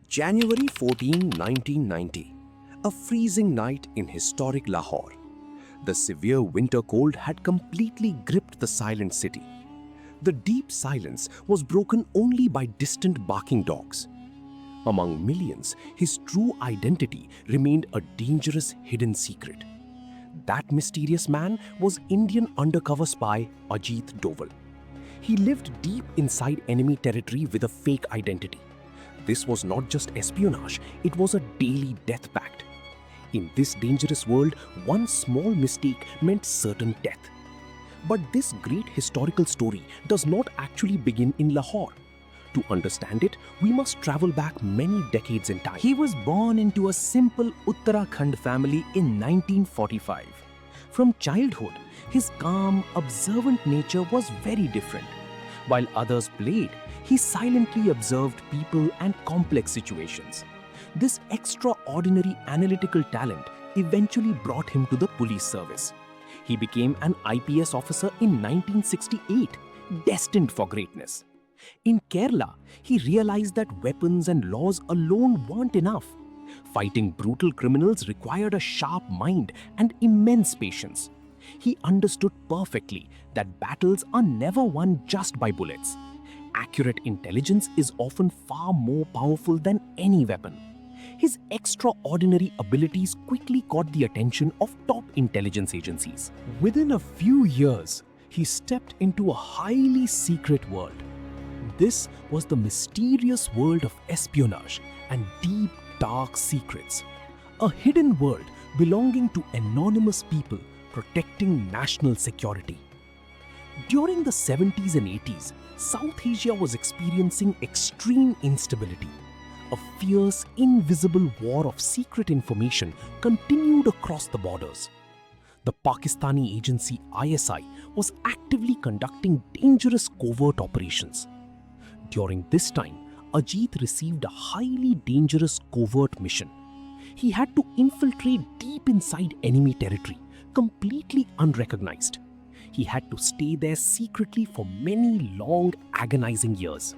January 14, 1990. A freezing night in historic Lahore. The severe winter cold had completely gripped the silent city. The deep silence was broken only by distant barking dogs. Among millions, his true identity remained a dangerous hidden secret. That mysterious man was Indian undercover spy Ajit Doval. He lived deep inside enemy territory with a fake identity. This was not just espionage, it was a daily death pact. In this dangerous world, one small mistake meant certain death. But this great historical story does not actually begin in Lahore. To understand it, we must travel back many decades in time. He was born into a simple Uttarakhand family in 1945. From childhood, his calm, observant nature was very different. While others played, he silently observed people and complex situations. This extraordinary analytical talent eventually brought him to the police service. He became an IPS officer in 1968, destined for greatness. In Kerala, he realized that weapons and laws alone weren't enough. Fighting brutal criminals required a sharp mind and immense patience. He understood perfectly that battles are never won just by bullets. Accurate intelligence is often far more powerful than any weapon. His extraordinary abilities quickly caught the attention of top intelligence agencies. Within a few years, he stepped into a highly secret world. This was the mysterious world of espionage and deep, dark secrets. A hidden world belonging to anonymous people protecting national security. During the 70s and 80s, South Asia was experiencing extreme instability. A fierce, invisible war of secret information continued across the borders. The Pakistani agency ISI was actively conducting dangerous covert operations. During this time, Ajit received a highly dangerous covert mission. He had to infiltrate deep inside enemy territory, completely unrecognized. He had to stay there secretly for many long, agonizing years.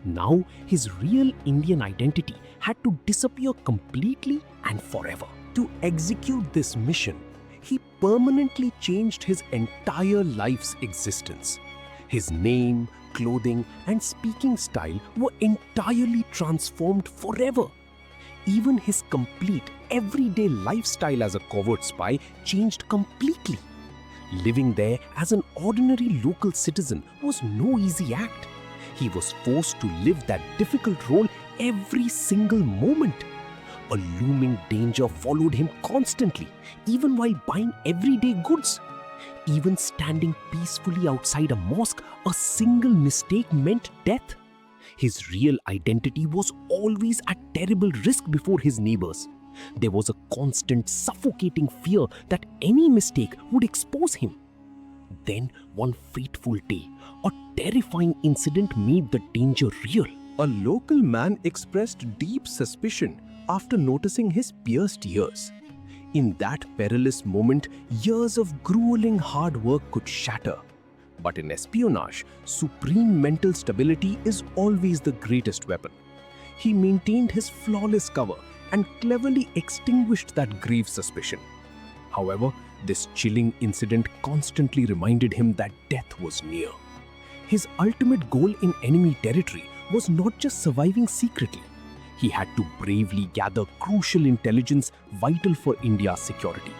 Now, his real Indian identity had to disappear completely and forever. To execute this mission, he permanently changed his entire life's existence. His name, clothing, and speaking style were entirely transformed forever. Even his complete, everyday lifestyle as a covert spy changed completely. Living there as an ordinary local citizen was no easy act. He was forced to live that difficult role every single moment. A looming danger followed him constantly, even while buying everyday goods. Even standing peacefully outside a mosque, a single mistake meant death. His real identity was always at terrible risk before his neighbors. There was a constant, suffocating fear that any mistake would expose him. Then, one fateful day, a terrifying incident made the danger real. A local man expressed deep suspicion after noticing his pierced ears. In that perilous moment, years of grueling hard work could shatter. But in espionage, supreme mental stability is always the greatest weapon. He maintained his flawless cover and cleverly extinguished that grave suspicion. However, this chilling incident constantly reminded him that death was near. His ultimate goal in enemy territory was not just surviving secretly. He had to bravely gather crucial intelligence vital for India's security.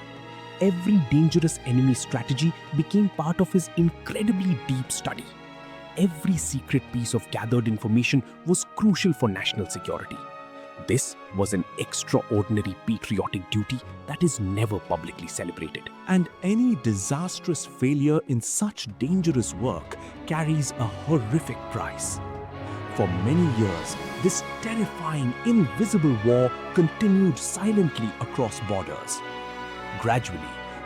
Every dangerous enemy strategy became part of his incredibly deep study. Every secret piece of gathered information was crucial for national security. This was an extraordinary patriotic duty that is never publicly celebrated. And any disastrous failure in such dangerous work carries a horrific price. For many years, this terrifying, invisible war continued silently across borders. Gradually,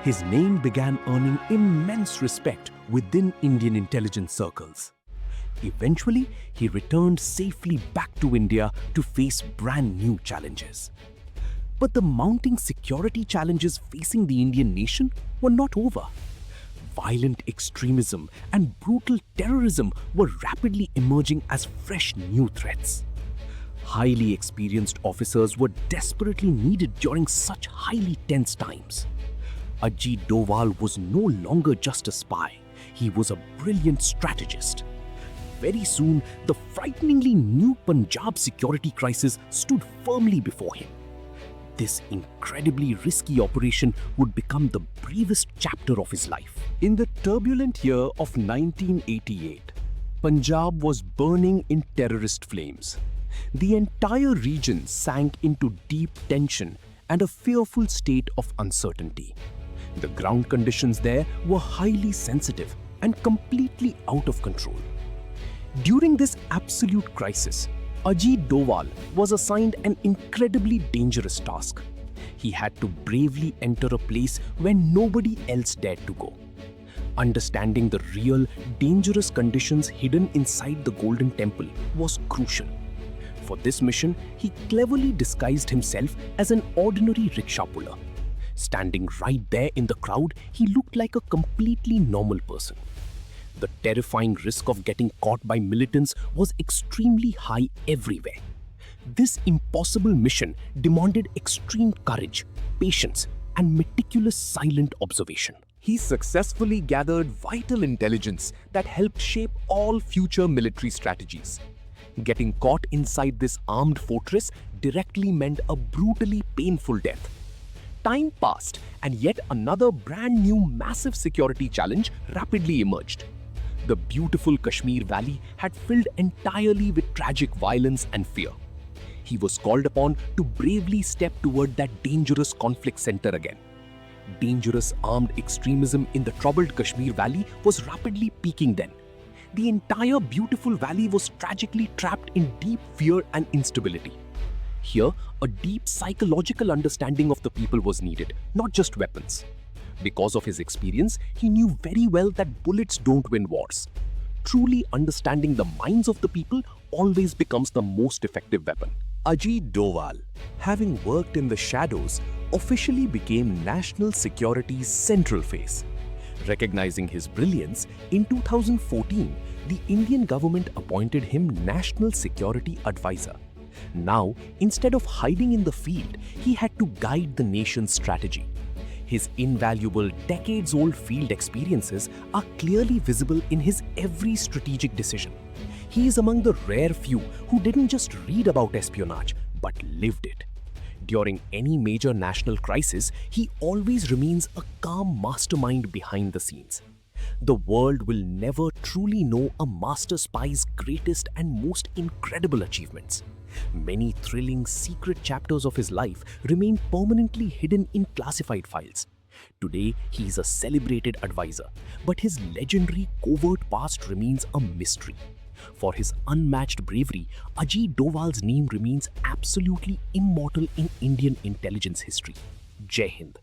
his name began earning immense respect within Indian intelligence circles. Eventually, he returned safely back to India to face brand new challenges. But the mounting security challenges facing the Indian nation were not over. Violent extremism and brutal terrorism were rapidly emerging as fresh new threats. highly experienced officers were desperately needed during such highly tense times. Ajit Doval was no longer just a spy, he was a brilliant strategist. Very soon, the frighteningly new Punjab security crisis stood firmly before him. This incredibly risky operation would become the bravest chapter of his life. In the turbulent year of 1988, Punjab was burning in terrorist flames. The entire region sank into deep tension and a fearful state of uncertainty. The ground conditions there were highly sensitive and completely out of control. During this absolute crisis, Ajit Doval was assigned an incredibly dangerous task. He had to bravely enter a place where nobody else dared to go. Understanding the real, dangerous conditions hidden inside the Golden Temple was crucial. For this mission, he cleverly disguised himself as an ordinary rickshaw puller. Standing right there in the crowd, he looked like a completely normal person. The terrifying risk of getting caught by militants was extremely high everywhere. This impossible mission demanded extreme courage, patience, and meticulous silent observation. He successfully gathered vital intelligence that helped shape all future military strategies. Getting caught inside this armed fortress directly meant a brutally painful death. Time passed, and yet another brand new massive security challenge rapidly emerged. The beautiful Kashmir Valley had filled entirely with tragic violence and fear. He was called upon to bravely step toward that dangerous conflict center again. Dangerous armed extremism in the troubled Kashmir Valley was rapidly peaking then. The entire beautiful valley was tragically trapped in deep fear and instability. Here, a deep psychological understanding of the people was needed, not just weapons. Because of his experience, he knew very well that bullets don't win wars. Truly understanding the minds of the people always becomes the most effective weapon. Ajit Doval, having worked in the shadows, officially became national security's central face. Recognizing his brilliance, in 2014, the Indian government appointed him National Security Advisor. Now, instead of hiding in the field, he had to guide the nation's strategy. His invaluable decades-old field experiences are clearly visible in his every strategic decision. He is among the rare few who didn't just read about espionage, but lived it. During any major national crisis, he always remains a calm mastermind behind the scenes. The world will never truly know a master spy's greatest and most incredible achievements. Many thrilling secret chapters of his life remain permanently hidden in classified files. Today, he is a celebrated advisor, but his legendary covert past remains a mystery. For his unmatched bravery, Ajit Doval's name remains absolutely immortal in Indian intelligence history. Jai Hind.